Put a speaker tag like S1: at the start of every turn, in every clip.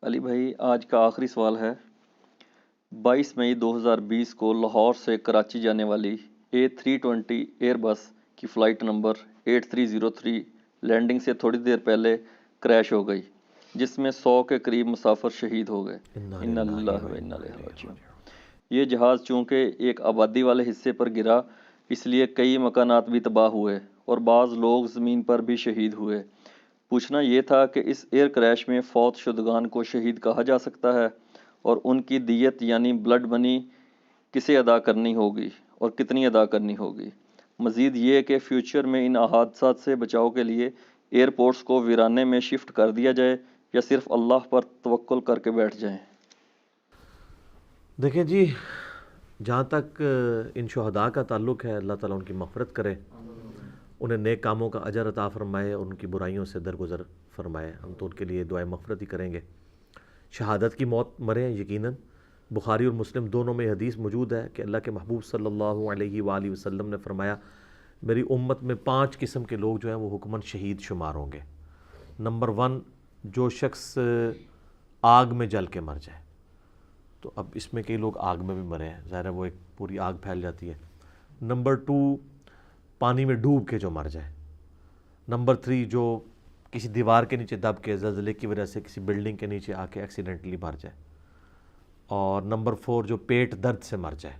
S1: علی بھائی، آج کا آخری سوال ہے۔ 22 مئی 2020 کو لاہور سے کراچی جانے والی A320 ایئر بس کی فلائٹ نمبر 8303 لینڈنگ سے تھوڑی دیر پہلے کریش ہو گئی، جس میں 100 کے قریب مسافر شہید ہو گئے۔ انا للہ و انا الیہ راجعون۔ یہ جہاز چونکہ ایک آبادی والے حصے پر گرا، اس لیے کئی مکانات بھی تباہ ہوئے اور بعض لوگ زمین پر بھی شہید ہوئے۔ پوچھنا یہ تھا کہ اس ایئر کریش میں فوت شدگان کو شہید کہا جا سکتا ہے، اور ان کی دیت یعنی بلڈ منی کسے ادا کرنی ہوگی اور کتنی ادا کرنی ہوگی؟ مزید یہ کہ فیوچر میں ان حادثات سے بچاؤ کے لیے ایئرپورٹس کو ویرانے میں شفٹ کر دیا جائے یا صرف اللہ پر توکل کر کے بیٹھ جائیں؟
S2: دیکھیں جی، جہاں تک ان شہداء کا تعلق ہے، اللہ تعالیٰ ان کی مغفرت کرے، انہیں نیک کاموں کا اجر عطا فرمائے، ان کی برائیوں سے درگزر فرمائے۔ ہم تو ان کے لیے دعائے مغفرت ہی کریں گے۔ شہادت کی موت مرے ہیں یقیناً۔ بخاری اور مسلم دونوں میں حدیث موجود ہے کہ اللہ کے محبوب صلی اللہ علیہ وآلہ وسلم نے فرمایا، میری امت میں 5 قسم کے لوگ جو ہیں وہ حکماً شہید شمار ہوں گے۔ نمبر 1، جو شخص آگ میں جل کے مر جائے۔ تو اب اس میں کئی لوگ آگ میں بھی مرے ہیں، ظاہر ہے وہ ایک پوری آگ پھیل جاتی ہے۔ نمبر 2، پانی میں ڈوب کے جو مر جائے۔ نمبر 3، جو کسی دیوار کے نیچے دب کے زلزلے کی وجہ سے کسی بلڈنگ کے نیچے آ کے ایکسیڈنٹلی مر جائے۔ اور نمبر 4، جو پیٹ درد سے مر جائے،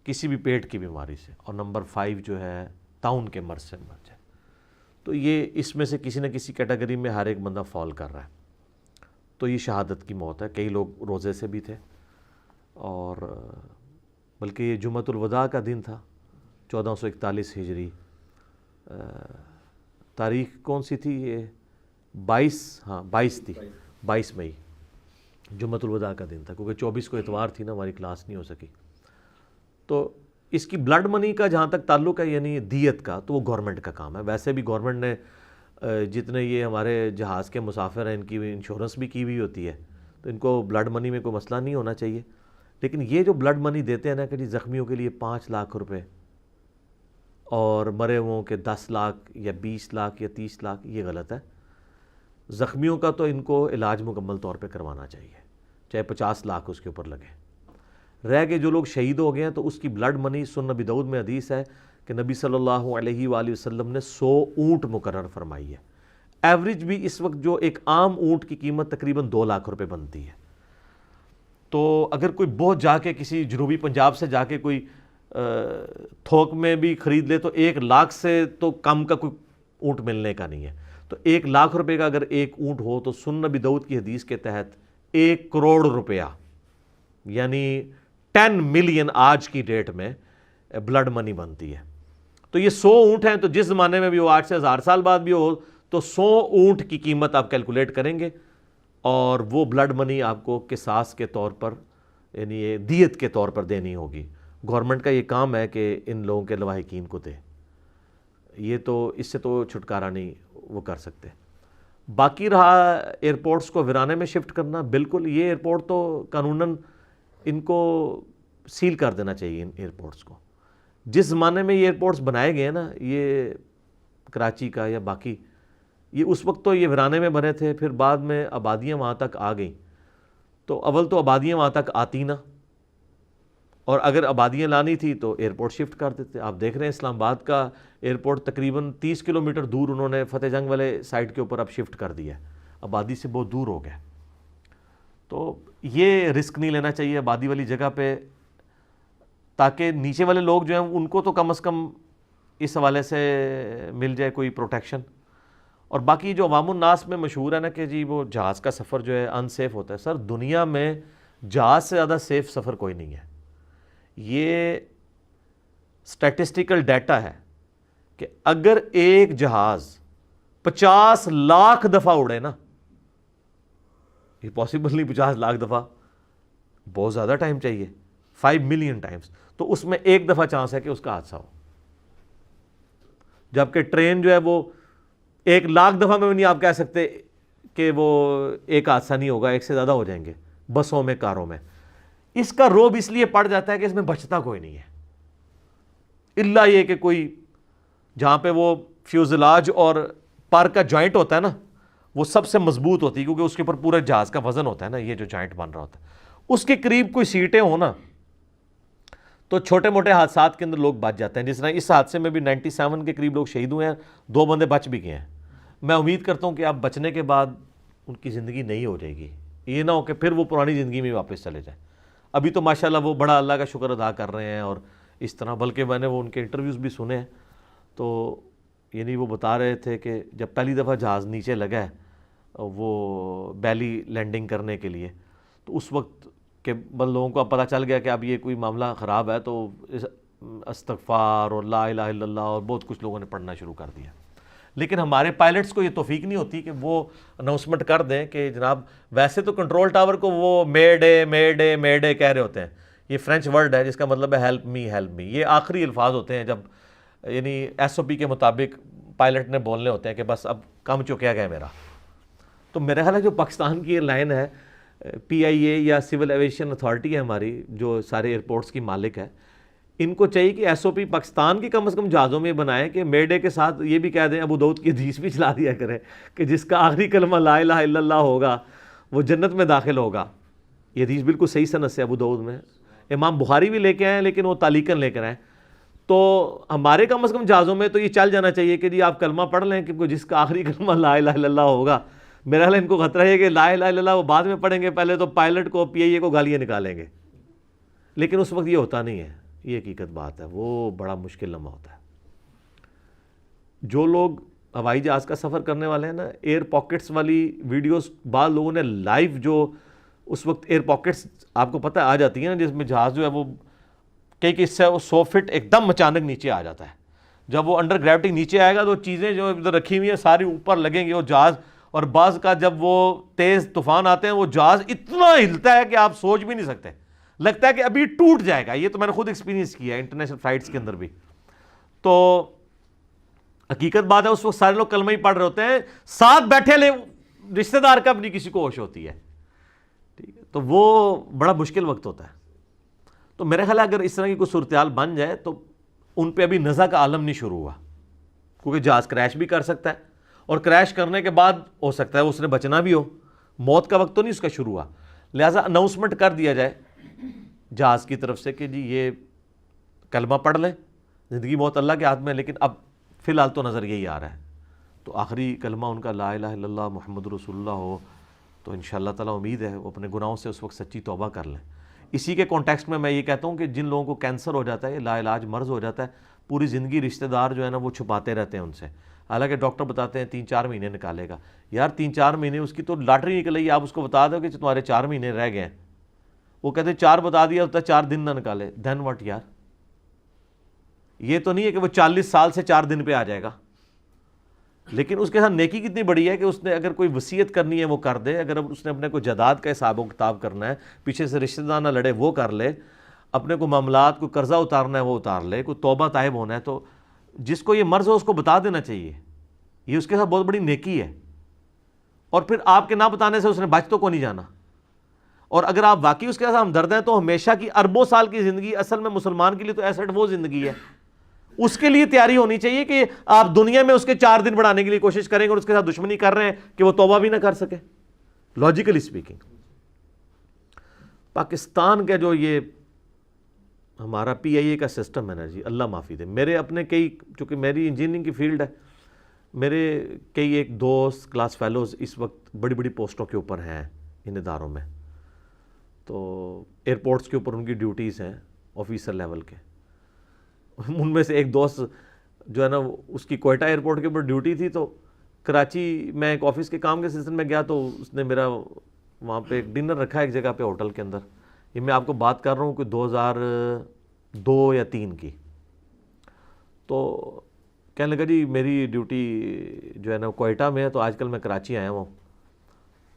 S2: کسی بھی پیٹ کی بیماری سے۔ اور نمبر 5 جو ہے طاعون کے مرض سے مر جائے۔ تو یہ اس میں سے کسی نہ کسی کیٹیگری میں ہر ایک بندہ فال کر رہا ہے۔ تو یہ شہادت کی موت ہے۔ کئی لوگ روزے سے بھی تھے، اور بلکہ یہ جمعۃ الوداع کا دن تھا، 1441 ہجری۔ تاریخ کون سی تھی یہ؟ 22 تھی، 22 مئی جمعۃ الوداع کا دن تھا، کیونکہ 24 کو اتوار تھی نا، ہماری کلاس نہیں ہو سکی۔ تو اس کی بلڈ منی کا جہاں تک تعلق ہے، یعنی دیت کا، تو وہ گورنمنٹ کا کام ہے۔ ویسے بھی گورنمنٹ نے جتنے یہ ہمارے جہاز کے مسافر ہیں، ان کی انشورنس بھی کی ہوئی ہوتی ہے، تو ان کو بلڈ منی میں کوئی مسئلہ نہیں ہونا چاہیے۔ لیکن یہ جو بلڈ منی دیتے ہیں نا کہ جی زخمیوں کے لیے 5 لاکھ روپے اور مرے ہوں کہ 10 لاکھ یا 20 لاکھ یا 30 لاکھ، یہ غلط ہے۔ زخمیوں کا تو ان کو علاج مکمل طور پہ کروانا چاہیے، چاہے 50 لاکھ اس کے اوپر لگے۔ رہ گئے جو لوگ شہید ہو گئے ہیں، تو اس کی بلڈ منی سنن نبی داؤد میں حدیث ہے کہ نبی صلی اللہ علیہ وآلہ وسلم نے 100 اونٹ مقرر فرمائی ہے۔ ایوریج بھی اس وقت جو ایک عام اونٹ کی قیمت تقریباً 2 لاکھ روپے بنتی ہے۔ تو اگر کوئی بہت جا کے کسی جنوبی پنجاب سے جا کے کوئی تھوک میں بھی خرید لے، تو 1 لاکھ سے تو کم کا کوئی اونٹ ملنے کا نہیں ہے۔ تو 1 لاکھ روپے کا اگر ایک اونٹ ہو، تو سنن نبی داؤد کی حدیث کے تحت 1 کروڑ روپیہ، یعنی 10 ملین آج کی ڈیٹ میں بلڈ منی بنتی ہے۔ تو یہ 100 اونٹ ہیں، تو جس زمانے میں بھی ہو، 8 سے 1000 سال بعد بھی ہو، تو 100 اونٹ کی قیمت آپ کیلکولیٹ کریں گے، اور وہ بلڈ منی آپ کو قصاص کے طور پر، یعنی یہ دیت کے طور پر دینی ہوگی۔ گورنمنٹ کا یہ کام ہے کہ ان لوگوں کے لواحقین کو دے۔ یہ تو اس سے تو چھٹکارا نہیں وہ کر سکتے۔ باقی رہا ایئرپورٹس کو ویرانے میں شفٹ کرنا، بالکل یہ ایئرپورٹ تو قانوناً ان کو سیل کر دینا چاہیے۔ ان ایئرپورٹس کو جس زمانے میں یہ ایئرپورٹس بنائے گئے نا، یہ کراچی کا یا باقی، یہ اس وقت تو یہ ویرانے میں بنے تھے، پھر بعد میں آبادیاں وہاں تک آ گئیں۔ تو اول تو آبادیاں وہاں تک آتی نہ، اور اگر آبادیاں لانی تھی تو ایئرپورٹ شفٹ کر دیتے۔ آپ دیکھ رہے ہیں اسلام آباد کا ایئرپورٹ تقریباً 30 کلومیٹر دور انہوں نے فتح جنگ والے سائٹ کے اوپر اب شفٹ کر دیا ہے، آبادی سے بہت دور ہو گیا۔ تو یہ رسک نہیں لینا چاہیے آبادی والی جگہ پہ، تاکہ نیچے والے لوگ جو ہیں ان کو تو کم از کم اس حوالے سے مل جائے کوئی پروٹیکشن۔ اور باقی جو عوام الناس میں مشہور ہے نا کہ جی وہ جہاز کا سفر جو ہے ان سیف ہوتا ہے، سر دنیا میں جہاز سے زیادہ سیف سفر کوئی نہیں ہے۔ یہ سٹیٹسٹیکل ڈیٹا ہے کہ اگر ایک جہاز 50 لاکھ دفعہ اڑے نا، یہ پاسبل نہیں، 50 لاکھ دفعہ بہت زیادہ ٹائم چاہیے، 5 ملین ٹائمز، تو اس میں 1 دفعہ چانس ہے کہ اس کا حادثہ ہو۔ جبکہ ٹرین جو ہے وہ 1 لاکھ دفعہ میں نہیں آپ کہہ سکتے کہ وہ ایک حادثہ نہیں ہوگا، 1 سے زیادہ ہو جائیں گے بسوں میں، کاروں میں۔ اس کا روب اس لیے پڑ جاتا ہے کہ اس میں بچتا کوئی نہیں ہے، الا یہ کہ کوئی جہاں پہ وہ فیوزلاج اور پر کا جوائنٹ ہوتا ہے نا، وہ سب سے مضبوط ہوتی ہے کیونکہ اس کے اوپر پورا جہاز کا وزن ہوتا ہے نا, یہ جو جوائنٹ بن رہا ہوتا ہے, اس کے قریب کوئی سیٹیں ہوں نا تو چھوٹے موٹے حادثات کے اندر لوگ بچ جاتے ہیں. جس طرح اس حادثے میں بھی 97 کے قریب لوگ شہید ہوئے ہیں, 2 بندے بچ بھی گئے ہیں. میں امید کرتا ہوں کہ اب بچنے کے بعد ان کی زندگی نئی ہو جائے گی, یہ نہ ہو کہ پھر وہ پرانی زندگی میں واپس چلے جائیں. ابھی تو ماشاءاللہ وہ بڑا اللہ کا شکر ادا کر رہے ہیں اور اس طرح, بلکہ میں نے وہ ان کے انٹرویوز بھی سنے ہیں تو یعنی وہ بتا رہے تھے کہ جب پہلی دفعہ جہاز نیچے لگا ہے وہ بیلی لینڈنگ کرنے کے لیے, تو اس وقت کہ لوگوں کو اب پتہ چل گیا کہ اب یہ کوئی معاملہ خراب ہے تو استغفار اور لا الہ الا اللہ اور بہت کچھ لوگوں نے پڑھنا شروع کر دیا. لیکن ہمارے پائلٹس کو یہ توفیق نہیں ہوتی کہ وہ اناؤنسمنٹ کر دیں کہ جناب, ویسے تو کنٹرول ٹاور کو وہ مے ڈے کہہ رہے ہوتے ہیں. یہ فرینچ ورڈ ہے جس کا مطلب ہے ہیلپ می. یہ آخری الفاظ ہوتے ہیں جب یعنی ایس او پی کے مطابق پائلٹ نے بولنے ہوتے ہیں کہ بس اب کم چکیا گیا میرا. تو میرا خیال ہے جو پاکستان کی لائن ہے پی آئی اے یا سول ایویشن اتھارٹی ہے ہماری, جو سارے ایئرپورٹس کی مالک ہے, ان کو چاہیے کہ ایس او پی پاکستان کی کم از کم جہازوں میں بنائیں کہ مے ڈے کے ساتھ یہ بھی کہہ دیں, ابو داؤد کی حدیث بھی چلا دیا کریں کہ جس کا آخری کلمہ لا الہ الا اللہ ہوگا وہ جنت میں داخل ہوگا. یہ حدیث بالکل صحیح سند سے ابو داؤد میں, امام بخاری بھی لے کے آئے لیکن وہ تعلیقاً لے کر آئے. تو ہمارے کم از کم جہازوں میں تو یہ چل جانا چاہیے کہ جی آپ کلمہ پڑھ لیں کہ جس کا آخری کلمہ لا الہ الا اللہ ہوگا. میرا خیال ان کو خطرہ ہے کہ لا الہ الا اللہ وہ بعد میں پڑھیں گے, پہلے تو پائلٹ کو پی آئی اے کو گالیاں نکالیں گے, لیکن اس وقت یہ ہوتا نہیں ہے. یہ حقیقت بات ہے, وہ بڑا مشکل لمحہ ہوتا ہے. جو لوگ ہوائی جہاز کا سفر کرنے والے ہیں نا, ایئر پاکٹس والی ویڈیوز بعض لوگوں نے لائیو, جو اس وقت ایئر پاکٹس آپ کو پتہ آ جاتی ہیں نا, جس میں جہاز جو ہے وہ کئی اس سے 100 فٹ ایک دم اچانک نیچے آ جاتا ہے. جب وہ انڈر گریوٹی نیچے آئے گا تو چیزیں جو ادھر رکھی ہوئی ہیں ساری اوپر لگیں گی وہ جہاز, اور بعض کا جب وہ تیز طوفان آتے ہیں وہ جہاز اتنا ہلتا ہے کہ آپ سوچ بھی نہیں سکتے, لگتا ہے کہ ابھی ٹوٹ جائے گا. یہ تو میں نے خود ایکسپیرینس کیا ہے انٹرنیشنل فلائٹس کے اندر بھی. تو حقیقت بات ہے اس وقت سارے لوگ کلمہ ہی پڑھ رہے ہوتے ہیں, ساتھ بیٹھے لے رشتہ دار کا بھی نہیں کسی کو ہوش ہوتی ہے, ٹھیک ہے, تو وہ بڑا مشکل وقت ہوتا ہے. تو میرے خیال ہے اگر اس طرح کی کوئی صورتحال بن جائے تو ان پہ ابھی نزا کا عالم نہیں شروع ہوا, کیونکہ جہاز کریش بھی کر سکتا ہے اور کریش کرنے کے بعد ہو سکتا ہے اس نے بچنا بھی ہو, موت کا وقت تو نہیں اس کا شروع ہوا. لہٰذا اناؤنسمنٹ کر دیا جائے جہاز کی طرف سے کہ جی یہ کلمہ پڑھ لیں, زندگی موت اللہ کے ہاتھ میں, لیکن اب فی الحال تو نظر یہی آ رہا ہے. تو آخری کلمہ ان کا لا الہ الا اللہ محمد رسول اللہ ہو تو انشاءاللہ تعالیٰ امید ہے وہ اپنے گناہوں سے اس وقت سچی توبہ کر لیں. اسی کے کانٹیکسٹ میں یہ کہتا ہوں کہ جن لوگوں کو کینسر ہو جاتا ہے, لا علاج مرض ہو جاتا ہے, پوری زندگی رشتہ دار جو ہے نا وہ چھپاتے رہتے ہیں ان سے, حالانکہ ڈاکٹر بتاتے ہیں 3-4 مہینے نکالے گا. یار 3-4 مہینے اس کی تو لاٹری نکل گئی, آپ اس کو بتا دو کہ تمہارے 4 مہینے رہ گئے ہیں, وہ کہتے ہیں 4 بتا دیا ہوتا ہے 4 دن نہ نکالے, دین واٹ یار. یہ تو نہیں ہے کہ وہ 40 سال سے 4 دن پہ آ جائے گا, لیکن اس کے ساتھ نیکی کتنی بڑی ہے کہ اس نے اگر کوئی وصیت کرنی ہے وہ کر دے, اگر اس نے اپنے کو جائیداد کا حساب و کتاب کرنا ہے, پیچھے سے رشتہ دار نہ لڑے وہ کر لے, اپنے کو معاملات کو قرضہ اتارنا ہے وہ اتار لے, کوئی توبہ طائب ہونا ہے, تو جس کو یہ مرض ہو اس کو بتا دینا چاہیے. یہ اس کے ساتھ بہت بڑی نیکی ہے, اور پھر آپ کے نہ بتانے سے اس نے بچ تو کو نہیں جانا. اور اگر آپ واقعی اس کے ساتھ ہمدرد ہیں تو ہمیشہ کی اربوں سال کی زندگی اصل میں مسلمان کے لیے تو ایسٹ وہ زندگی ہے, اس کے لیے تیاری ہونی چاہیے کہ آپ دنیا میں اس کے 4 دن بڑھانے کے لیے کوشش کریں گے اور اس کے ساتھ دشمنی کر رہے ہیں کہ وہ توبہ بھی نہ کر سکے. لاجیکلی اسپیکنگ پاکستان کا جو یہ ہمارا پی آئی اے کا سسٹم ہے نا جی, اللہ معافی دے, میرے اپنے کئی, چونکہ میری انجینئرنگ کی فیلڈ ہے, میرے کئی ایک دوست کلاس فیلوز اس وقت بڑی بڑی پوسٹوں کے اوپر ہیں ان اداروں میں, تو ایئرپورٹس کے اوپر ان کی ڈیوٹیز ہیں آفیسر لیول کے. ان میں سے ایک دوست جو ہے نا اس کی کوئٹہ ایئرپورٹ کے اوپر ڈیوٹی تھی, تو کراچی میں ایک آفس کے کام کے سلسلے میں گیا تو اس نے میرا وہاں پہ ایک ڈنر رکھا ایک جگہ پہ ہوٹل کے اندر. یہ میں آپ کو بات کر رہا ہوں کہ 2002 یا 2003 کی. تو کہنے لگا جی میری ڈیوٹی جو ہے نا کوئٹہ میں ہے, تو آج کل میں کراچی آیا ہوں,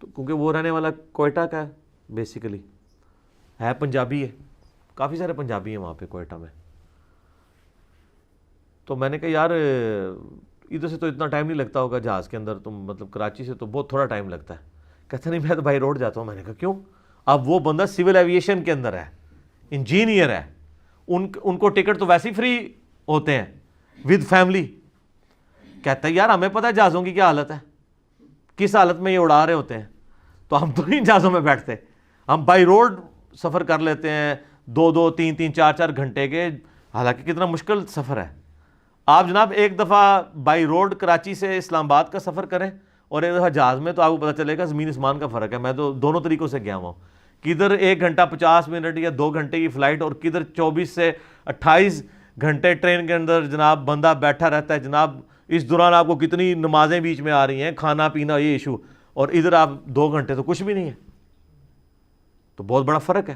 S2: تو کیونکہ وہ رہنے والا کوئٹہ کا ہے, بیسیکلی ہے پنجابی ہے, کافی سارے پنجابی ہیں وہاں پہ کوئٹہ میں. تو میں نے کہا یار ادھر سے تو اتنا ٹائم نہیں لگتا ہوگا جہاز کے اندر, تم مطلب کراچی سے تو بہت تھوڑا ٹائم لگتا ہے. کہتا نہیں میں تو بائی روڈ جاتا ہوں. میں نے کہا کیوں؟ اب وہ بندہ سول ایویشن کے اندر ہے, انجینئر ہے, ان کو ٹکٹ تو ویسے ہی فری ہوتے ہیں ود فیملی. کہتا ہے یار ہمیں پتہ ہے جہازوں کی کیا حالت ہے, کس حالت میں یہ اڑا رہے ہوتے ہیں. تو ہم تو نہیں جہازوں میں بیٹھتے, ہم بائی روڈ سفر کر لیتے ہیں 2-2, 3-3, 4-4 گھنٹے کے, حالانکہ کتنا مشکل سفر ہے. آپ جناب ایک دفعہ بائی روڈ کراچی سے اسلام آباد کا سفر کریں اور ایک دفعہ جہاز میں, تو آپ کو پتہ چلے گا زمین اسمان کا فرق ہے. میں تو دونوں طریقوں سے گیا ہوں, کدھر 1 گھنٹہ 50 منٹ یا 2 گھنٹے کی فلائٹ, اور کدھر 24 سے 28 گھنٹے ٹرین کے اندر جناب بندہ بیٹھا رہتا ہے. جناب اس دوران آپ کو کتنی نمازیں بیچ میں آ رہی ہیں, کھانا پینا یہ ایشو, اور ادھر آپ 2 گھنٹے تو کچھ بھی نہیں ہے. تو بہت بڑا فرق ہے.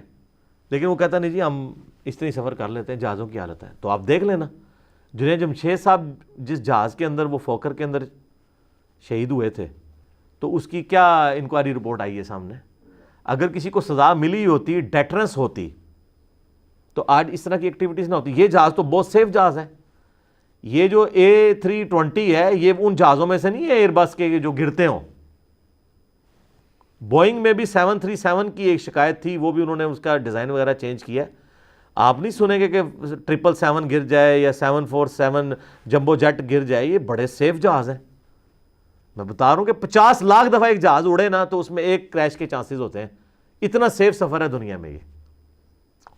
S2: لیکن وہ کہتا نہیں جی ہم اس طرح سفر کر لیتے ہیں, جہازوں کی حالت ہے. تو آپ دیکھ لینا جنید جمشید صاحب جس جہاز کے اندر وہ فوکر کے اندر شہید ہوئے تھے, تو اس کی کیا انکوائری رپورٹ آئی ہے سامنے. اگر کسی کو سزا ملی ہوتی, ڈیٹرنس ہوتی, تو آج اس طرح کی ایکٹیویٹیز نہ ہوتی. یہ جہاز تو بہت سیف جہاز ہے. یہ جو A320 ہے یہ ان جہازوں میں سے نہیں ہے ایئر بس کے جو گرتے ہوں. بوئنگ میں بھی 737 کی ایک شکایت تھی, وہ بھی انہوں نے اس کا ڈیزائن وغیرہ چینج کیا. آپ نہیں سنیں گے کہ 777 گر جائے یا 747 جمبو جیٹ گر جائے. یہ بڑے سیف جہاز ہیں. میں بتا رہا ہوں کہ 50 لاکھ دفعہ ایک جہاز اڑے نا تو اس میں ایک کریش کے چانسز ہوتے ہیں. اتنا سیف سفر ہے دنیا میں یہ.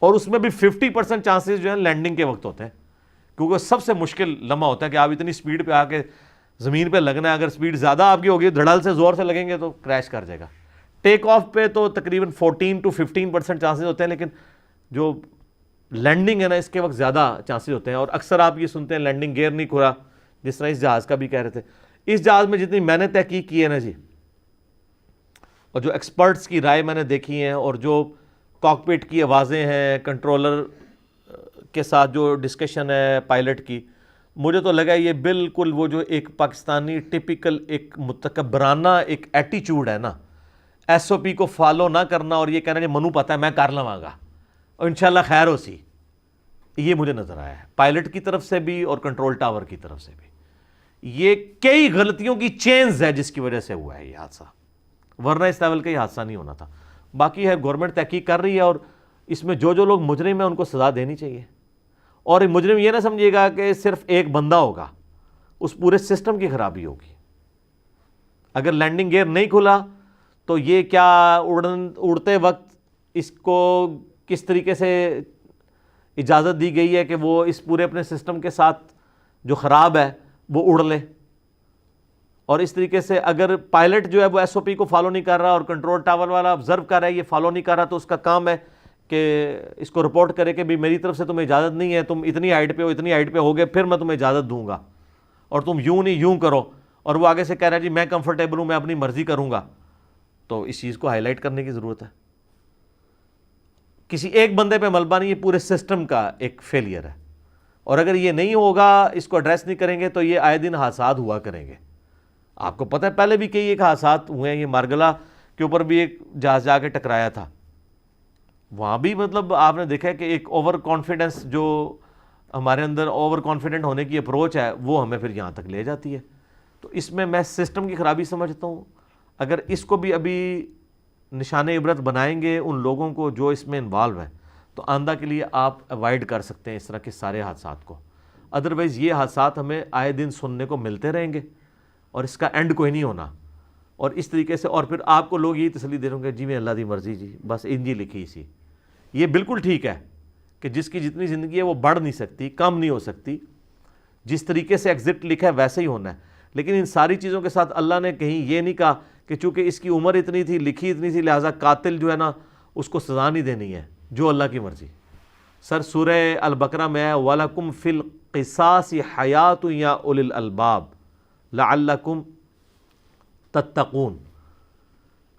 S2: اور اس میں بھی 50% چانسز جو ہیں لینڈنگ کے وقت ہوتے ہیں, کیونکہ سب سے مشکل لمحہ ہوتا ہے کہ آپ اتنی سپیڈ پہ آ کے زمین پہ لگنا ہے. اگر سپیڈ زیادہ آپ کی ہوگی, دھڑل سے زور سے لگیں گے تو کریش کر جائے گا. ٹیک آف پہ تو تقریباً 14 to 15% چانسز ہوتے ہیں, لیکن جو لینڈنگ ہے نا اس کے وقت زیادہ چانسز ہوتے ہیں. اور اکثر آپ یہ سنتے ہیں لینڈنگ گیئر نہیں کھلا, جس طرح اس جہاز کا بھی کہہ رہے تھے. اس جہاز میں جتنی میں نے تحقیق کی ہے نا جی, اور جو ایکسپرٹس کی رائے میں نے دیکھی ہیں, اور جو کاکپٹ کی آوازیں ہیں, کنٹرولر کے ساتھ جو ڈسکشن ہے پائلٹ کی, مجھے تو لگا یہ بالکل وہ جو ایک پاکستانی ٹپیکل ایک متکبرانہ ایک ایٹیچیوڈ ہے نا, ایس او پی کو فالو نہ کرنا اور یہ کہنا کہ منو پتہ ہے میں کر لواں گا اور انشاءاللہ خیر ہو سی, یہ مجھے نظر آیا ہے پائلٹ کی طرف سے بھی اور کنٹرول ٹاور کی طرف سے بھی. یہ کئی غلطیوں کی چینز ہے جس کی وجہ سے ہوا ہے یہ حادثہ, ورنہ اس لیول کا یہ حادثہ نہیں ہونا تھا. باقی ہے گورنمنٹ تحقیق کر رہی ہے, اور اس میں جو لوگ مجرم ہیں ان کو سزا دینی چاہیے. اور مجرم یہ نہ سمجھیے گا کہ صرف ایک بندہ ہوگا, اس پورے سسٹم کی خرابی ہوگی. اگر لینڈنگ گیئر نہیں کھلا تو یہ کیا اڑتے وقت اس کو کس طریقے سے اجازت دی گئی ہے کہ وہ اس پورے اپنے سسٹم کے ساتھ جو خراب ہے وہ اڑ لے. اور اس طریقے سے اگر پائلٹ جو ہے وہ ایس او پی کو فالو نہیں کر رہا اور کنٹرول ٹاور والا آبزرو کر رہا ہے یہ فالو نہیں کر رہا, تو اس کا کام ہے کہ اس کو رپورٹ کرے کہ بھی میری طرف سے تمہیں اجازت نہیں ہے, تم اتنی ہائٹ پہ ہو, اتنی ہائٹ پہ ہوگے پھر میں تمہیں اجازت دوں گا, اور تم یوں نہیں یوں کرو. اور وہ آگے سے کہہ رہا ہے جی میں کمفرٹیبل ہوں, میں اپنی مرضی کروں گا. تو اس چیز کو ہائی لائٹ کرنے کی ضرورت ہے. کسی ایک بندے پہ ملبہ نہیں, یہ پورے سسٹم کا ایک فیلئر ہے. اور اگر یہ نہیں ہوگا, اس کو ایڈریس نہیں کریں گے, تو یہ آئے دن حادثات ہوا کریں گے. آپ کو پتہ ہے پہلے بھی کئی ایک حادثات ہوئے ہیں. یہ مارگلا کے اوپر بھی ایک جہاز جا کے ٹکرایا تھا, وہاں بھی مطلب آپ نے دیکھا کہ ایک اوور کانفیڈنس جو ہمارے اندر اوور کانفیڈنٹ ہونے کی اپروچ ہے وہ ہمیں پھر یہاں تک لے جاتی ہے. تو اس میں سسٹم کی خرابی سمجھتا ہوں. اگر اس کو بھی ابھی نشان عبرت بنائیں گے ان لوگوں کو جو اس میں انوالو ہیں, تو آئندہ کے لیے آپ اوائڈ کر سکتے ہیں اس طرح کے سارے حادثات کو. ادروائز یہ حادثات ہمیں آئے دن سننے کو ملتے رہیں گے اور اس کا اینڈ کوئی نہیں ہونا. اور اس طریقے سے اور پھر آپ کو لوگ یہی تسلی دے رہے ہیں کہ جی میں اللہ دی مرضی جی بس انجی لکھی سی. یہ بالکل ٹھیک ہے کہ جس کی جتنی زندگی ہے وہ بڑھ نہیں سکتی, کم نہیں ہو سکتی. جس طریقے سے ایگزٹ لکھا ہے ویسے ہی ہونا ہے. لیکن ان ساری چیزوں کے ساتھ اللہ نے کہیں یہ نہیں کہا کہ چونکہ اس کی عمر اتنی تھی, لکھی اتنی تھی, لہٰذا قاتل جو ہے نا اس کو سزا نہیں دینی ہے, جو اللہ کی مرضی. سر سورہ البقرہ میں ہے وَلَكُمْ فِي الْقِصَاصِ حَيَاةٌ يَا أُولِي الْأَلْبَابِ لَعَلَّكُمْ تَتَّقُونَ.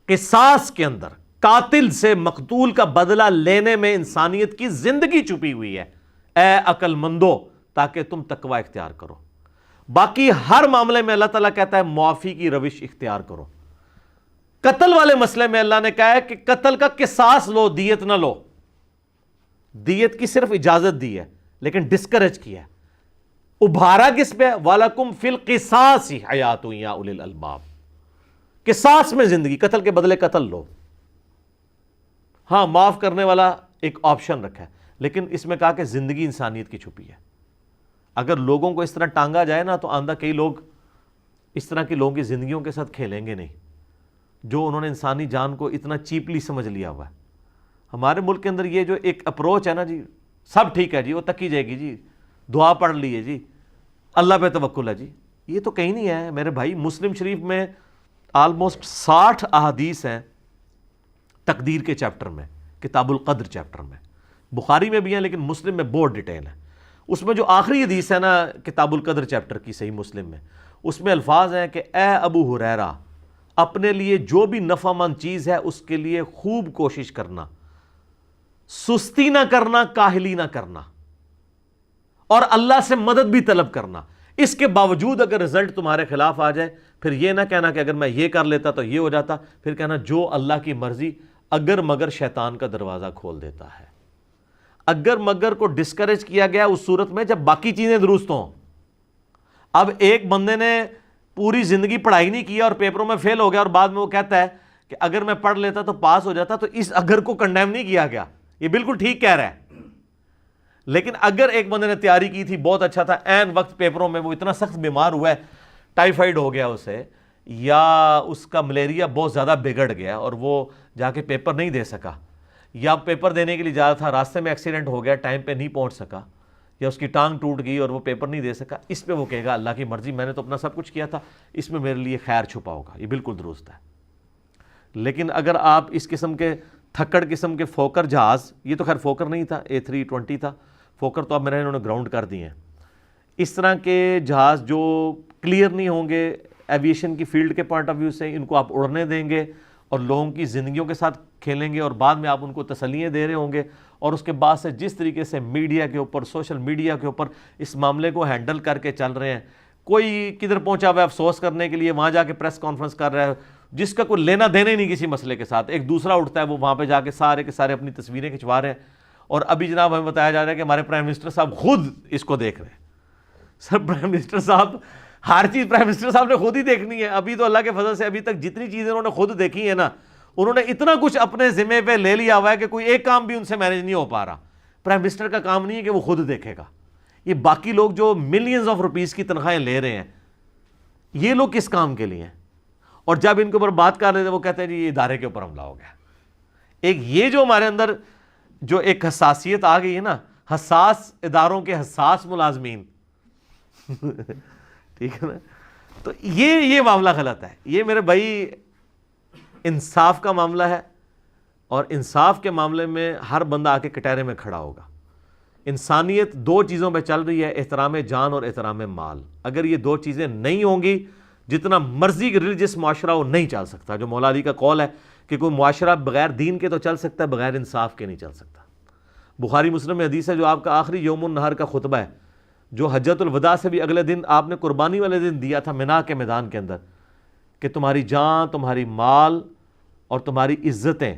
S2: قصاص کے اندر قاتل سے مقتول کا بدلہ لینے میں انسانیت کی زندگی چھپی ہوئی ہے, اے عقل مندو, تاکہ تم تقوی اختیار کرو. باقی ہر معاملے میں اللہ تعالیٰ کہتا ہے معافی کی روش اختیار کرو. قتل والے مسئلے میں اللہ نے کہا ہے کہ قتل کا قصاص لو, دیت نہ لو. دیت کی صرف اجازت دی ہے لیکن ڈسکریج کیا ہے. ابھارا کس پہ؟ وَلَكُمْ فِي الْقِصَاصِ حَيَاةٌ يَا أُولِي الْأَلْبَابِ. قصاص میں زندگی, قتل کے بدلے قتل لو. ہاں معاف کرنے والا ایک آپشن رکھا ہے, لیکن اس میں کہا کہ زندگی انسانیت کی چھپی ہے. اگر لوگوں کو اس طرح ٹانگا جائے نا تو آندہ کئی لوگ اس طرح کے لوگوں کی زندگیوں کے ساتھ کھیلیں گے نہیں جو انہوں نے انسانی جان کو اتنا چیپلی سمجھ لیا ہوا ہے. ہمارے ملک کے اندر یہ جو ایک اپروچ ہے نا جی، سب ٹھیک ہے جی، وہ تکی جائے گی جی، دعا پڑھ لیے جی، اللہ پہ توکل ہے جی، یہ تو کہیں نہیں ہے میرے بھائی. مسلم شریف میں آلموسٹ 60 احادیث ہیں تقدیر کے چیپٹر میں، کتاب القدر چیپٹر میں. بخاری میں بھی ہیں لیکن مسلم میں بہت ڈیٹیل ہے. اس میں جو آخری حدیث ہے نا کتاب القدر چیپٹر کی صحیح مسلم میں، اس میں الفاظ ہیں کہ اے ابو ہریرہ، اپنے لیے جو بھی نفع مند چیز ہے اس کے لیے خوب کوشش کرنا، سستی نہ کرنا، کاہلی نہ کرنا، اور اللہ سے مدد بھی طلب کرنا. اس کے باوجود اگر رزلٹ تمہارے خلاف آ جائے پھر یہ نہ کہنا کہ اگر میں یہ کر لیتا تو یہ ہو جاتا، پھر کہنا جو اللہ کی مرضی، اگر مگر شیطان کا دروازہ کھول دیتا ہے. اگر مگر کو ڈسکریج کیا گیا اس صورت میں جب باقی چیزیں درست ہوں. اب ایک بندے نے پوری زندگی پڑھائی نہیں کیا اور پیپروں میں فیل ہو گیا اور بعد میں وہ کہتا ہے کہ اگر میں پڑھ لیتا تو پاس ہو جاتا، تو اس اگر کو کنڈیم نہیں کیا گیا، یہ بالکل ٹھیک کہہ رہا ہے. لیکن اگر ایک بندے نے تیاری کی تھی، بہت اچھا تھا، عین وقت پیپروں میں وہ اتنا سخت بیمار ہوا ہے، ٹائیفائڈ ہو گیا اسے، یا اس کا ملیریا بہت زیادہ بگڑ گیا اور وہ جا کے پیپر نہیں دے سکا، یا پیپر دینے کے لیے جا رہا تھا، راستے میں ایکسیڈنٹ ہو گیا، ٹائم پہ نہیں پہنچ سکا، یا اس کی ٹانگ ٹوٹ گئی اور وہ پیپر نہیں دے سکا، اس پہ وہ کہے گا اللہ کی مرضی، میں نے تو اپنا سب کچھ کیا تھا، اس میں میرے لیے خیر چھپا ہوگا. یہ بالکل درست ہے. لیکن اگر آپ اس قسم کے تھکڑ قسم کے فوکر جہاز، یہ تو خیر فوکر نہیں تھا، A320 تھا، فوکر تو اب میرے انہوں نے گراؤنڈ کر دیے ہیں، اس طرح کے جہاز جو کلیئر نہیں ہوں گے ایویشن کی فیلڈ کے پوائنٹ آف ویو سے، ان کو آپ اڑنے دیں گے اور لوگوں کی زندگیوں کے ساتھ کھیلیں گے اور بعد میں آپ ان کو تسلیاں دے رہے ہوں گے، اور اس کے بعد سے جس طریقے سے میڈیا کے اوپر، سوشل میڈیا کے اوپر اس معاملے کو ہینڈل کر کے چل رہے ہیں، کوئی کدھر پہنچا ہوا ہے افسوس کرنے کے لیے، وہاں جا کے پریس کانفرنس کر رہا ہے جس کا کوئی لینا دینا ہی نہیں کسی مسئلے کے ساتھ، ایک دوسرا اٹھتا ہے وہ وہاں پہ جا کے سارے کے سارے اپنی تصویریں کھنچوا رہے ہیں. اور ابھی جناب ہمیں بتایا جا رہا ہے کہ ہمارے پرائم منسٹر صاحب خود اس کو دیکھ رہے ہیں. سر پرائم منسٹر صاحب، ہر چیز پرائم منسٹر صاحب نے خود ہی دیکھنی ہے. ابھی تو اللہ کے فضل سے ابھی تک جتنی چیزیں انہوں نے خود دیکھی ہیں نا، انہوں نے اتنا کچھ اپنے ذمے پہ لے لیا ہوا ہے کہ کوئی ایک کام بھی ان سے مینیج نہیں ہو پا رہا. پرائم منسٹر کا کام نہیں ہے کہ وہ خود دیکھے گا. یہ باقی لوگ جو ملینز آف روپیز کی تنخواہیں لے رہے ہیں، یہ لوگ کس کام کے لیے ہیں؟ اور جب ان کے اوپر بات کر رہے تھے وہ کہتے ہیں جی یہ ادارے کے اوپر حملہ ہو گیا. ایک یہ جو ہمارے اندر جو ایک حساسیت آ گئی ہے نا، حساس اداروں کے حساس ملازمین ٹھیک ہے نا، تو یہ معاملہ غلط ہے. یہ میرے بھائی انصاف کا معاملہ ہے، اور انصاف کے معاملے میں ہر بندہ آ کے کٹہرے میں کھڑا ہوگا. انسانیت دو چیزوں پہ چل رہی ہے، احترام جان اور احترام مال. اگر یہ دو چیزیں نہیں ہوں گی، جتنا مرضی ریلیجس معاشرہ وہ نہیں چل سکتا. جو مولا علی کا قول ہے کہ کوئی معاشرہ بغیر دین کے تو چل سکتا ہے، بغیر انصاف کے نہیں چل سکتا. بخاری مسلم میں حدیث ہے جو آپ کا آخری یوم النہر کا خطبہ ہے، جو حجۃ الوداع سے بھی اگلے دن آپ نے قربانی والے دن دیا تھا منا کے میدان کے اندر، کہ تمہاری جان، تمہاری مال اور تمہاری عزتیں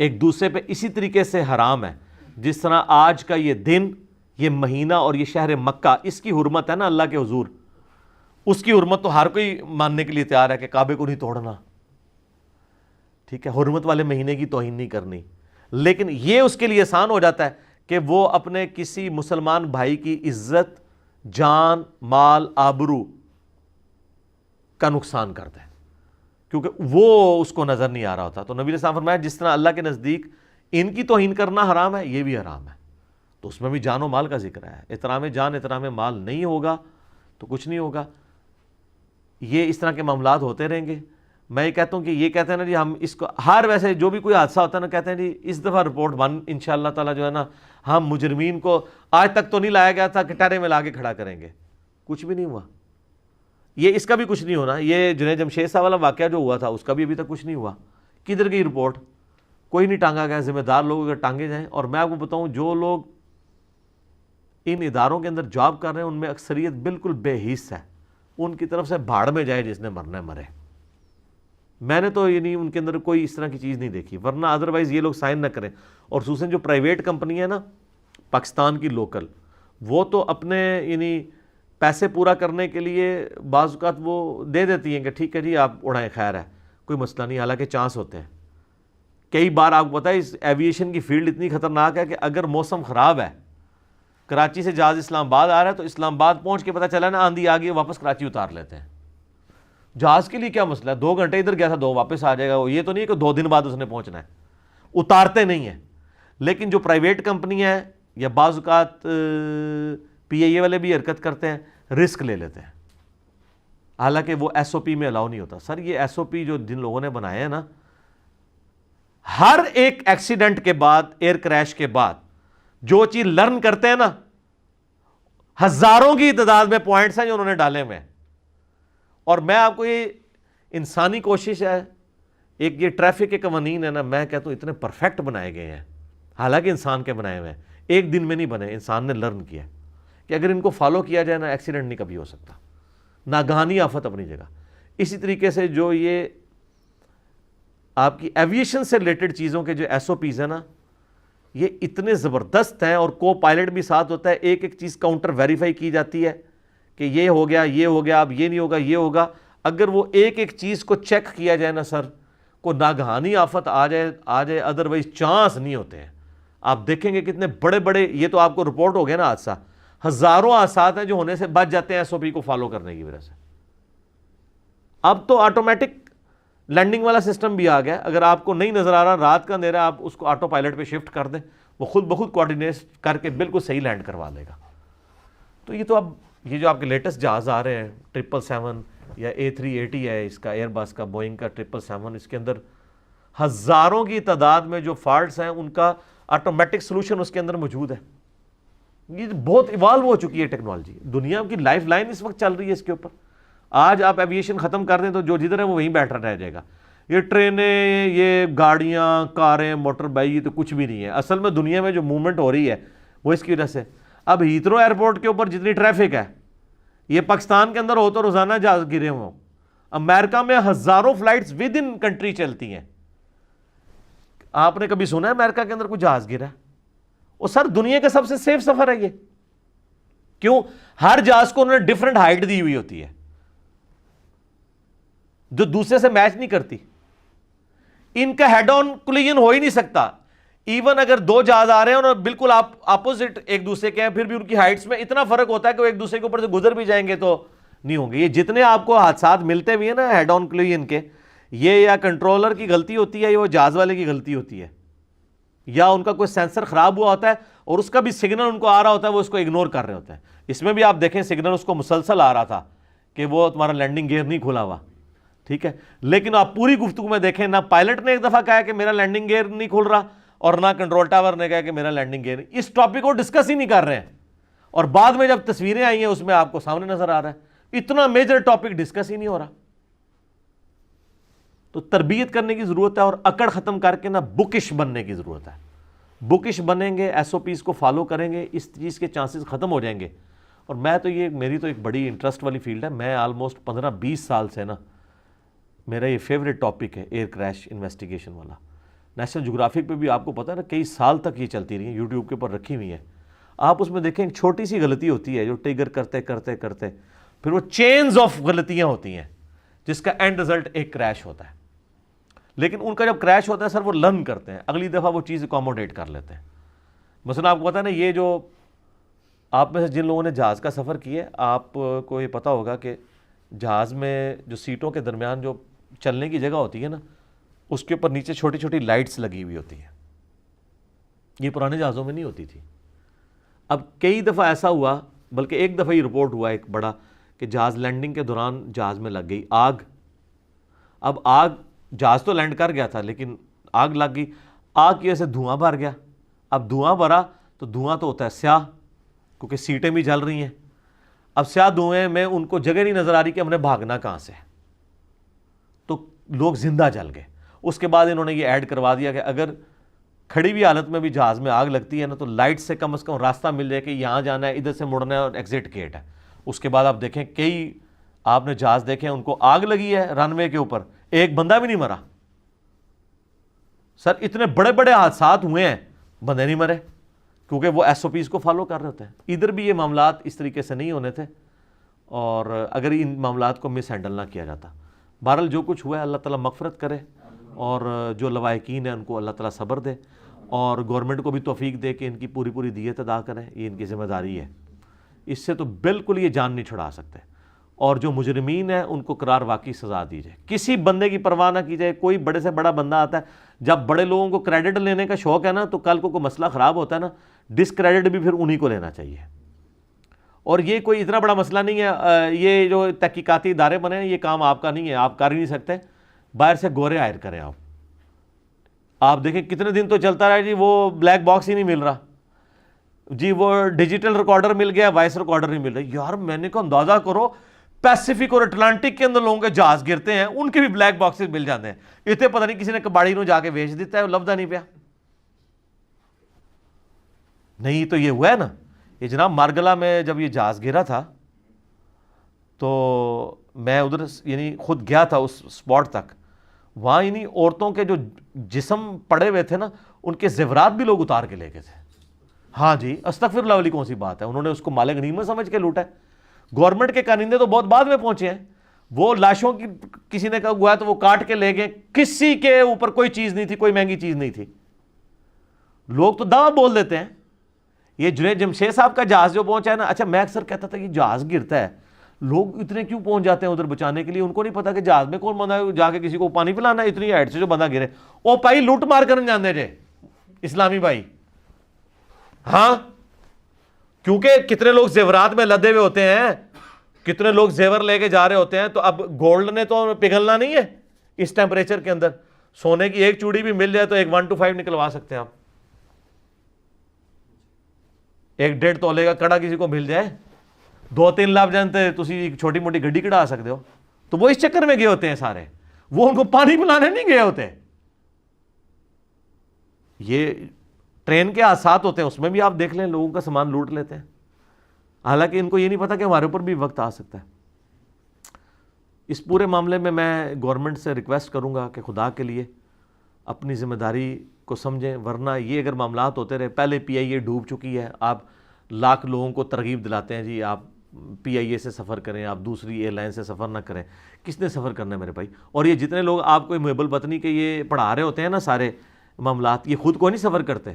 S2: ایک دوسرے پہ اسی طریقے سے حرام ہے جس طرح آج کا یہ دن، یہ مہینہ اور یہ شہر مکہ، اس کی حرمت ہے نا اللہ کے حضور، اس کی حرمت تو ہر کوئی ماننے کے لیے تیار ہے کہ کعبے کو نہیں توڑنا، ٹھیک ہے، حرمت والے مہینے کی توہین نہیں کرنی. لیکن یہ اس کے لیے آسان ہو جاتا ہے کہ وہ اپنے کسی مسلمان بھائی کی عزت، جان، مال، آبرو کا نقصان کرتا ہے، کیونکہ وہ اس کو نظر نہیں آ رہا ہوتا. تو نبی علیہ السلام فرمایا جس طرح اللہ کے نزدیک ان کی توہین کرنا حرام ہے، یہ بھی حرام ہے. تو اس میں بھی جان و مال کا ذکر ہے. احترام جان، احترام مال نہیں ہوگا تو کچھ نہیں ہوگا. یہ اس طرح کے معاملات ہوتے رہیں گے. میں یہ کہتا ہوں کہ یہ کہتے ہیں نا جی ہم اس کو ہر ویسے جو بھی کوئی حادثہ ہوتا ہے نا کہتے ہیں جی اس دفعہ رپورٹ بن انشاءاللہ تعالیٰ جو ہے نا ہم مجرمین کو آج تک تو نہیں لایا گیا تھا کٹہرے میں لا کے کھڑا کریں گے. کچھ بھی نہیں ہوا. یہ اس کا بھی کچھ نہیں ہونا. یہ جنید جمشید صاحب والا واقعہ جو ہوا تھا اس کا بھی ابھی تک کچھ نہیں ہوا. کدھر گئی رپورٹ؟ کوئی نہیں ٹانگا گیا. ذمہ دار لوگ اگر ٹانگے جائیں. اور میں آپ کو بتاؤں جو لوگ ان اداروں کے اندر جاب کر رہے ہیں ان میں اکثریت بالکل بے حس ہے. ان کی طرف سے بھاڑ میں جائے جس نے مرنا ہے مرے. میں نے تو یہ نہیں ان کے اندر کوئی اس طرح کی چیز نہیں دیکھی. ورنہ ادروائز یہ لوگ سائن نہ کریں. اور خصوصاً جو پرائیویٹ کمپنی ہے نا پاکستان کی لوکل، وہ تو اپنے یعنی پیسے پورا کرنے کے لیے بعض اوقات وہ دے دیتی ہیں کہ ٹھیک ہے جی آپ اڑائیں خیر ہے کوئی مسئلہ نہیں. حالانکہ چانس ہوتے ہیں. کئی بار آپ کو پتہ ہے اس ایویشن کی فیلڈ اتنی خطرناک ہے کہ اگر موسم خراب ہے کراچی سے جہاز اسلام آباد آ رہا ہے تو اسلام آباد پہنچ کے پتہ چلا نا آندھی آ گئی, واپس کراچی اتار لیتے ہیں. جہاز کے لیے کیا مسئلہ ہے, 2 گھنٹے ادھر گیا تھا 2 واپس آ جائے گا, یہ تو نہیں کہ 2 دن بعد اس نے پہنچنا ہے. اتارتے نہیں ہیں. لیکن جو پرائیویٹ کمپنی ہے یا بعض اوقات پی اے والے بھی حرکت کرتے ہیں, رسک لے لیتے ہیں, حالانکہ وہ ایس او پی میں الاؤ نہیں ہوتا. سر یہ ایس او پی جو جن لوگوں نے بنائے ہیں نا, ہر ایک ایکسیڈنٹ کے بعد, ایئر کریش کے بعد جو چیز لرن کرتے ہیں نا, ہزاروں کی تعداد میں پوائنٹس ہیں جو انہوں نے ڈالے ہوئے ہیں. اور میں آپ کو یہ انسانی کوشش ہے, ایک یہ ٹریفک کے قوانین ہے نا, میں کہتا ہوں اتنے پرفیکٹ بنائے گئے ہیں, حالانکہ انسان کے بنائے ہوئے ہیں, ایک دن میں نہیں بنے, انسان نے لرن کیا کہ اگر ان کو فالو کیا جائے نا ایکسیڈنٹ نہیں کبھی ہو سکتا, ناگہانی آفت اپنی جگہ. اسی طریقے سے جو یہ آپ کی ایویشن سے ریلیٹڈ چیزوں کے جو ایس او پیز ہیں نا, یہ اتنے زبردست ہیں, اور کو پائلٹ بھی ساتھ ہوتا ہے, ایک ایک چیز کاؤنٹر ویریفائی کی جاتی ہے کہ یہ ہو گیا, یہ ہو گیا, اب یہ نہیں ہوگا, یہ ہوگا. اگر وہ ایک ایک چیز کو چیک کیا جائے نا سر, کو ناگہانی آفت آ جائے, ادروائز چانس نہیں ہوتے ہیں. آپ دیکھیں گے کتنے بڑے بڑے, یہ تو آپ کو رپورٹ ہو گیا نا حادثہ, ہزاروں حادثات ہیں جو ہونے سے بچ جاتے ہیں ایس او پی کو فالو کرنے کی وجہ سے. اب تو آٹومیٹک لینڈنگ والا سسٹم بھی آ گیا, اگر آپ کو نہیں نظر آ رہا رات کا اندھیرا, آپ اس کو آٹو پائلٹ پہ شفٹ کر دیں, وہ خود بخود کوآرڈینیٹ کر کے بالکل صحیح لینڈ کروا لے گا. تو یہ تو اب یہ جو آپ کے لیٹسٹ جہاز آ رہے ہیں 777 یا A380 ہے اس کا, ایئر بس کا, بوئنگ کا 777, اس کے اندر ہزاروں کی تعداد میں جو فالٹس ہیں ان کا آٹومیٹک سلوشن اس کے اندر موجود ہے. یہ بہت ایوالو ہو چکی ہے ٹیکنالوجی, دنیا کی لائف لائن اس وقت چل رہی ہے اس کے اوپر. آج آپ ایویشن ختم کر دیں تو جو جدھر ہے وہ وہیں بیٹھا رہ جائے گا. یہ ٹرینیں, یہ گاڑیاں, کاریں, موٹر بائک, یہ تو کچھ بھی نہیں ہے. اصل میں دنیا میں جو موومنٹ ہو رہی ہے وہ اس کی وجہ سے. اب ہیترو ایئرپورٹ کے اوپر جتنی ٹریفک ہے, یہ پاکستان کے اندر ہو تو روزانہ جہاز گرے ہوں. امریکہ میں ہزاروں فلائٹس ود ان کنٹری چلتی ہیں. آپ نے کبھی سنا ہے امریکہ کے اندر کوئی جہاز گرا ہے؟ اور سر دنیا کا سب سے سیف سفر ہے یہ. کیوں؟ ہر جہاز کو انہوں نے ڈفرنٹ ہائٹ دی ہوئی ہوتی ہے جو دوسرے سے میچ نہیں کرتی. ان کا ہیڈ آن کولیجن ہو ہی نہیں سکتا. ایون اگر 2 جہاز آ رہے ہیں اور بالکل اپوزٹ ایک دوسرے کے ہیں, پھر بھی ان کی ہائٹس میں اتنا فرق ہوتا ہے کہ وہ ایک دوسرے کے اوپر سے گزر بھی جائیں گے تو نہیں ہوں گے. یہ جتنے آپ کو حادثات ملتے بھی ہیں نا ہیڈ آن کولیجن کے, یہ یا کنٹرولر کی غلطی ہوتی ہے یا وہ جہاز والے کی غلطی ہوتی ہے, یا ان کا کوئی سینسر خراب ہوا ہوتا ہے اور اس کا بھی سگنل ان کو آ رہا ہوتا ہے, وہ اس کو اگنور کر رہے ہوتے ہیں. اس میں بھی آپ دیکھیں سگنل اس کو مسلسل آ رہا تھا کہ وہ تمہارا لینڈنگ گیئر نہیں کھلا ہوا, ٹھیک ہے. لیکن آپ پوری گفتگو میں دیکھیں, نہ پائلٹ نے ایک دفعہ کہا کہ میرا لینڈنگ گیئر نہیں کھل رہا, اور نہ کنٹرول ٹاور نے کہا کہ میرا لینڈنگ گیئر. اس ٹاپک کو ڈسکس ہی نہیں کر رہے ہیں, اور بعد میں جب تصویریں آئی ہیں اس میں آپ کو سامنے نظر آ رہا ہے اتنا میجر ٹاپک ڈسکس ہی نہیں ہو رہا. تو تربیت کرنے کی ضرورت ہے, اور اکڑ ختم کر کے نا بکش بننے کی ضرورت ہے. بکش بنیں گے, ایس او پیز کو فالو کریں گے, اس چیز کے چانسز ختم ہو جائیں گے. اور میں تو یہ میری تو ایک بڑی انٹرسٹ والی فیلڈ ہے. میں آلموسٹ 15-20 سال سے نا میرا یہ فیوریٹ ٹاپک ہے ایئر کریش انویسٹیگیشن والا. نیشنل جغرافک پہ بھی آپ کو پتہ ہے نا کئی سال تک یہ چلتی رہی ہے, یوٹیوب کے اوپر رکھی ہوئی ہے. آپ اس میں دیکھیں ایک چھوٹی سی غلطی ہوتی ہے جو ٹریگر کرتے کرتے کرتے پھر وہ چینز آف غلطیاں ہوتی ہیں جس کا اینڈ رزلٹ ایک کریش ہوتا ہے. لیکن ان کا جب کریش ہوتا ہے سر وہ لرن کرتے ہیں, اگلی دفعہ وہ چیز اکوموڈیٹ کر لیتے ہیں. مثلا آپ کو پتہ ہے نا, یہ جو آپ میں سے جن لوگوں نے جہاز کا سفر کیا ہے آپ کو یہ پتہ ہوگا کہ جہاز میں جو سیٹوں کے درمیان جو چلنے کی جگہ ہوتی ہے نا, اس کے اوپر نیچے چھوٹی چھوٹی لائٹس لگی ہوئی ہوتی ہیں. یہ پرانے جہازوں میں نہیں ہوتی تھی. اب کئی دفعہ ایسا ہوا, بلکہ ایک دفعہ ہی رپورٹ ہوا ایک بڑا, کہ جہاز لینڈنگ کے دوران جہاز میں لگ گئی آگ. اب آگ, جہاز تو لینڈ کر گیا تھا لیکن آگ لگ گئی. آگ کی وجہ سے دھواں بھر گیا. اب دھواں بھرا تو دھواں تو ہوتا ہے سیاہ, کیونکہ سیٹیں بھی جل رہی ہیں. اب سیاہ دھوئیں میں ان کو جگہ نہیں نظر آ رہی کہ ہم نے بھاگنا کہاں سے, تو لوگ زندہ جل گئے. اس کے بعد انہوں نے یہ ایڈ کروا دیا کہ اگر کھڑی ہوئی حالت میں بھی جہاز میں آگ لگتی ہے نا تو لائٹ سے کم راستہ مل جائے کہ یہاں جانا ہے, ادھر سے مڑنا ہے, اور ایگزٹ گیٹ ہے. اس کے بعد آپ دیکھیں کئی آپ نے جہاز دیکھیں ان کو آگ لگی ہے رن وے کے اوپر, ایک بندہ بھی نہیں مرا. سر اتنے بڑے بڑے حادثات ہوئے ہیں, بندے نہیں مرے, کیونکہ وہ ایس او پیز کو فالو کر رہے ہوتے ہیں. ادھر بھی یہ معاملات اس طریقے سے نہیں ہونے تھے, اور اگر ان معاملات کو مس ہینڈل نہ کیا جاتا. بہرحال جو کچھ ہوا ہے اللہ تعالیٰ مغفرت کرے, اور جو لواحقین ہیں ان کو اللہ تعالیٰ صبر دے. اور گورنمنٹ کو بھی توفیق دے کہ ان کی پوری پوری دیت ادا کریں, یہ ان کی ذمہ داری ہے. اس سے تو بالکل یہ جان نہیں چھڑا سکتے, اور جو مجرمین ہیں ان کو قرار واقعی سزا دی جائے, کسی بندے کی پرواہ نہ کی جائے. کوئی بڑے سے بڑا بندہ آتا ہے, جب بڑے لوگوں کو کریڈٹ لینے کا شوق ہے نا, تو کل کو کوئی مسئلہ خراب ہوتا ہے نا, ڈسکریڈٹ بھی پھر انہی کو لینا چاہیے. اور یہ کوئی اتنا بڑا مسئلہ نہیں ہے, یہ جو تحقیقاتی ادارے بنے ہیں یہ کام آپ کا نہیں ہے, آپ کر ہی نہیں سکتے. باہر سے گورے ہائر کریں آپ دیکھیں کتنے دن تو چلتا رہا جی, وہ بلیک باکس ہی نہیں مل رہا جی, وہ ڈیجیٹل ریکارڈر مل گیا, وائس ریکارڈر نہیں مل رہا. یار میں نے کہا اندازہ کرو پیسیفک اور اٹلانٹک کے اندر لوگوں کے جہاز گرتے ہیں, ان کے بھی بلیک باکسز مل جاتے ہیں. اتنے پتہ نہیں کسی نے کباڑی نو جا کے بیچ دیتا ہے, لفظہ نہیں پیا. نہیں تو یہ ہوا ہے نا, یہ جناب مارگلا میں جب یہ جہاز گرا تھا تو میں ادھر یعنی خود گیا تھا اس سپاٹ تک. وہاں یعنی عورتوں کے جو جسم پڑے ہوئے تھے نا, ان کے زیورات بھی لوگ اتار کے لے گئے تھے. ہاں جی, استغفر اللہ والی کون سی بات ہے, انہوں نے اس کو مال غنیمت سمجھ کے لوٹا ہے. گورنمنٹ کے کارندے تو بہت بعد میں پہنچے ہیں, وہ لاشوں کی کسی نے کہا ہوا ہے تو وہ کاٹ کے لے گئے, کسی کے اوپر کوئی چیز نہیں تھی, کوئی مہنگی چیز نہیں تھی. لوگ تو دعویٰ بول دیتے ہیں. یہ جنید جمشید صاحب کا جہاز جو پہنچا ہے نا, اچھا میں اکثر کہتا تھا کہ جہاز گرتا ہے, لوگ اتنے کیوں پہنچ جاتے ہیں ادھر بچانے کے لیے, ان کو نہیں پتا کہ جہاز میں کون بندہ جا کے کسی کو پانی پلانا ہے, اتنی ہائٹ سے جو بندہ گرے. او بھائی لوٹ مار کرنے جاندے جے اسلامی بھائی, ہاں کیونکہ کتنے لوگ زیورات میں لدے ہوئے ہوتے ہیں, کتنے لوگ زیور لے کے جا رہے ہوتے ہیں. تو اب گولڈ نے تو پگھلنا نہیں ہے اس ٹیمپریچر کے اندر. سونے کی ایک چوڑی بھی مل جائے تو ایک 1 to 5 نکلوا سکتے ہیں آپ. ایک 1.5 تولے کا کڑا کسی کو مل جائے, 2-3 لاکھ جانتے تسی ایک چھوٹی موٹی گڈی کڑا سکتے ہو. تو وہ اس چکر میں گئے ہوتے ہیں سارے, وہ ان کو پانی پلانے نہیں گئے ہوتے. یہ ٹرین کے حادثات ہوتے ہیں, اس میں بھی آپ دیکھ لیں لوگوں کا سامان لوٹ لیتے ہیں, حالانکہ ان کو یہ نہیں پتا کہ ہمارے اوپر بھی وقت آ سکتا ہے. اس پورے معاملے میں گورنمنٹ سے ریکویسٹ کروں گا کہ خدا کے لیے اپنی ذمہ داری کو سمجھیں, ورنہ یہ اگر معاملات ہوتے رہے, پہلے پی آئی اے ڈوب چکی ہے, آپ لاکھ لوگوں کو ترغیب دلاتے ہیں جی آپ پی آئی اے سے سفر کریں, آپ دوسری ایئر لائن سے سفر نہ کریں. کس نے سفر کرنا ہے میرے بھائی؟ اور یہ جتنے لوگ آپ کو محب الوطنی کے یہ پڑھا رہے ہوتے ہیں نا سارے معاملات, یہ خود کو نہیں سفر کرتے,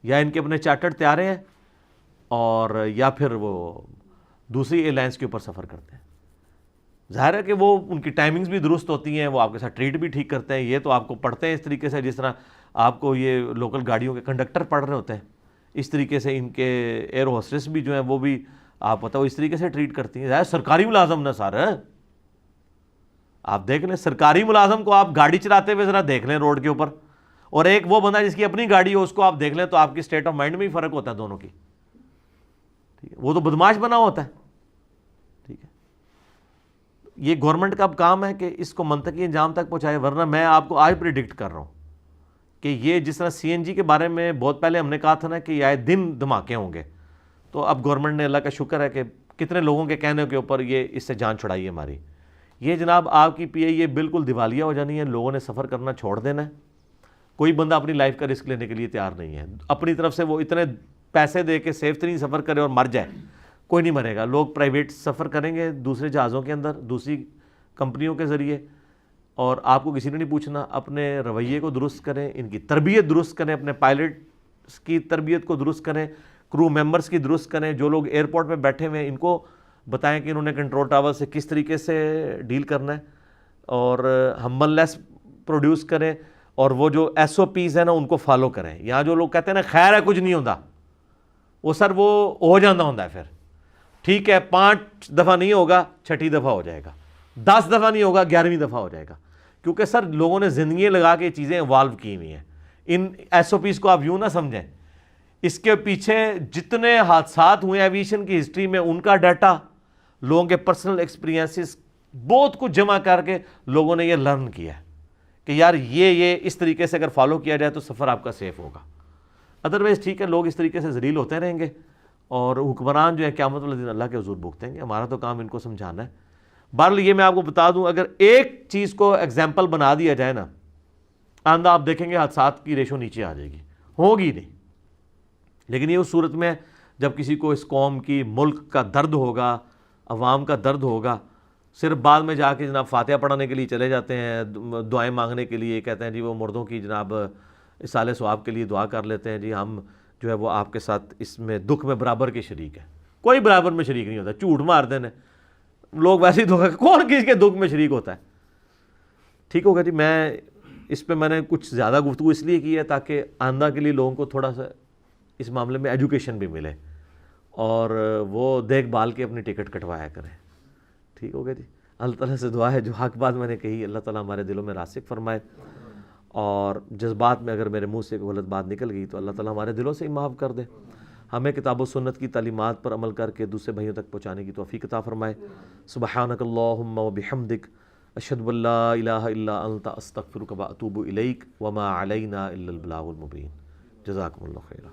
S2: یا ان کے اپنے چارٹرڈ تیارے ہیں, اور یا پھر وہ دوسری ایئر لائنس کے اوپر سفر کرتے ہیں. ظاہر ہے کہ وہ ان کی ٹائمنگز بھی درست ہوتی ہیں, وہ آپ کے ساتھ ٹریٹ بھی ٹھیک کرتے ہیں. یہ تو آپ کو پڑھتے ہیں اس طریقے سے جس طرح آپ کو یہ لوکل گاڑیوں کے کنڈکٹر پڑھ رہے ہوتے ہیں, اس طریقے سے ان کے ایئر ہوسٹس بھی جو ہیں وہ بھی آپ پتہ وہ اس طریقے سے ٹریٹ کرتی ہیں. ظاہر سرکاری ملازم نا سارا, آپ دیکھ لیں سرکاری ملازم کو آپ گاڑی چلاتے ہوئے ذرا دیکھ لیں روڈ کے اوپر, اور ایک وہ بندہ جس کی اپنی گاڑی ہو اس کو آپ دیکھ لیں, تو آپ کی اسٹیٹ آف مائنڈ میں ہی فرق ہوتا ہے دونوں کی. ٹھیک ہے, وہ تو بدماش بنا ہوتا ہے. ٹھیک ہے, یہ گورنمنٹ کا اب کام ہے کہ اس کو منطقی انجام تک پہنچائے, ورنہ میں آپ کو آج پریڈکٹ کر رہا ہوں کہ یہ جس طرح سی این جی کے بارے میں بہت پہلے ہم نے کہا تھا نا کہ یہ آئے دن دھماکے ہوں گے, تو اب گورنمنٹ نے اللہ کا شکر ہے کہ کتنے لوگوں کے کہنے کے اوپر یہ اس سے جان چھڑائی ہے ہماری. یہ جناب آپ کی پی آئی اے بالکل دیوالیہ ہو جانی ہے, لوگوں نے سفر کرنا چھوڑ دینا ہے. کوئی بندہ اپنی لائف کا رسک لینے کے لیے تیار نہیں ہے. اپنی طرف سے وہ اتنے پیسے دے کے سیف ترین سفر کرے اور مر جائے, کوئی نہیں مرے گا. لوگ پرائیویٹ سفر کریں گے دوسرے جہازوں کے اندر دوسری کمپنیوں کے ذریعے, اور آپ کو کسی نے نہیں پوچھنا. اپنے رویے کو درست کریں, ان کی تربیت درست کریں, اپنے پائلٹس کی تربیت کو درست کریں, کرو ممبرس کی درست کریں. جو لوگ ایئرپورٹ میں بیٹھے ہوئے ہیں ان کو بتائیں کہ انہوں نے کنٹرول ٹاور سے کس طریقے سے ڈیل کرنا ہے, اور ہمبل لیس پروڈیوس کریں, اور وہ جو ایس او پیز ہیں نا ان کو فالو کریں. یہاں جو لوگ کہتے ہیں نا خیر ہے کچھ نہیں ہوتا, وہ سر وہ ہو جانا ہوتا ہے. پھر ٹھیک ہے 5 دفعہ نہیں ہوگا, 6ٹھی دفعہ ہو جائے گا, 10 دفعہ نہیں ہوگا, 11ویں دفعہ ہو جائے گا. کیونکہ سر لوگوں نے زندگی لگا کے چیزیں ایوالو کی ہوئی ہیں. ان ایس او پیز کو آپ یوں نہ سمجھیں, اس کے پیچھے جتنے حادثات ہوئے ایویشن کی ہسٹری میں ان کا ڈیٹا, لوگوں کے پرسنل ایکسپیرینسز بہت کچھ جمع کر کے لوگوں نے یہ لرن کیا ہے کہ یار یہ اس طریقے سے اگر فالو کیا جائے تو سفر آپ کا سیف ہوگا. ادروائز ٹھیک ہے لوگ اس طریقے سے ذلیل ہوتے رہیں گے, اور حکمران جو ہے قیامت والے دن اللہ کے حضور بھگتیں گے. ہمارا تو کام ان کو سمجھانا ہے. بہرحال یہ میں آپ کو بتا دوں, اگر ایک چیز کو ایگزامپل بنا دیا جائے نا, آندہ آپ دیکھیں گے حادثات کی ریشو نیچے آ جائے گی, ہوگی نہیں. لیکن یہ اس صورت میں جب کسی کو اس قوم کی ملک کا درد ہوگا, عوام کا درد ہوگا, صرف بعد میں جا کے جناب فاتحہ پڑھانے کے لیے چلے جاتے ہیں, دعائیں مانگنے کے لیے, کہتے ہیں جی وہ مردوں کی جناب اصالِ ثواب کے لیے دعا کر لیتے ہیں جی ہم جو ہے وہ آپ کے ساتھ اس میں دکھ میں برابر کے شریک ہیں. کوئی برابر میں شریک نہیں ہوتا, جھوٹ مار دینے لوگ ویسے ہی دھوکہ, کون کس کے دکھ میں شریک ہوتا ہے. ٹھیک ہوگا جی. میں اس پہ میں نے کچھ زیادہ گفتگو اس لیے کی ہے تاکہ آئندہ کے لیے لوگوں کو تھوڑا سا اس معاملے میں ایجوکیشن بھی ملے اور وہ دیکھ بھال کے اپنی ٹکٹ کٹوایا کریں. ٹھیک ہوگا جی. اللہ تعالیٰ سے دعا ہے جو حق بات میں نے کہی اللہ تعالیٰ ہمارے دلوں میں راسخ فرمائے, اور جذبات میں اگر میرے منہ سے کوئی غلط بات نکل گئی تو اللہ تعالیٰ ہمارے دلوں سے ہی معاف کر دے. ہمیں کتاب و سنت کی تعلیمات پر عمل کر کے دوسرے بھائیوں تک پہنچانے کی توفیق عطا فرمائے. سبحانک اللہم و بحمدک اشہد ان لا الہ الا انت استغفرک و اتوب الیک وما علینا الا البلاغ المبین. جزاکم اللہ خیرا.